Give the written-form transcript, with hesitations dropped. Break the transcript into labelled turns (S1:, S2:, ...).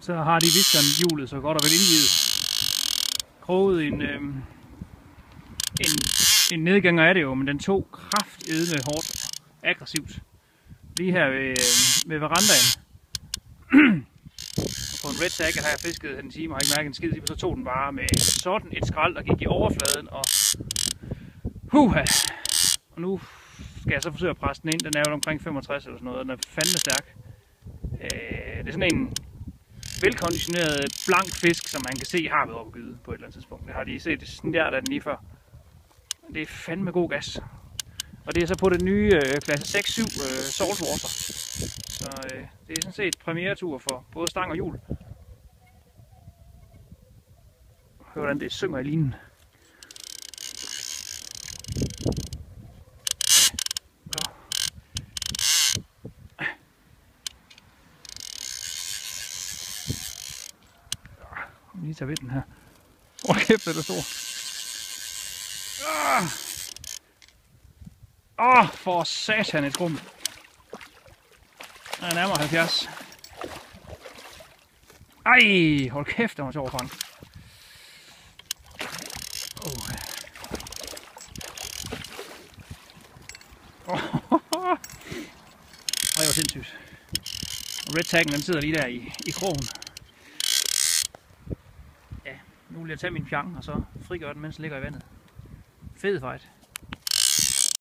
S1: Så har de viskeren hjulet så godt og vel indgivet. Kroget en nedgænger er det jo, men den tog kraftedme hårdt og aggressivt. Lige her ved verandaen. På en red tag har jeg fisket en time og har ikke mærket en skid, så tog den bare med sådan et skrald og gik i overfladen og og nu skal jeg så forsøge at presse den ind. Den er jo omkring 65 eller sådan noget, og den er fandme stærk. Det er sådan en velkonditioneret blank fisk, som man kan se har været oppe at gyde på et eller andet tidspunkt. Det har de set sådan der den lige før. Det er fandme god gas. Og det er så på det nye klasse 6-7 saltwater. Så det er sådan set premieretur for både stang og hjul. Hør hvordan det synger i linen. Lige tage ved den her. Kæft, det er stor. For satan et skrummel. Den er nærmere 70. Ej, hold kæft, den var sjov at fange. Det var sindssygt. Red taggen den sidder lige der i krogen. Ja, nu vil jeg tage min fjang og så frigøre den, mens den ligger i vandet. Fed fight.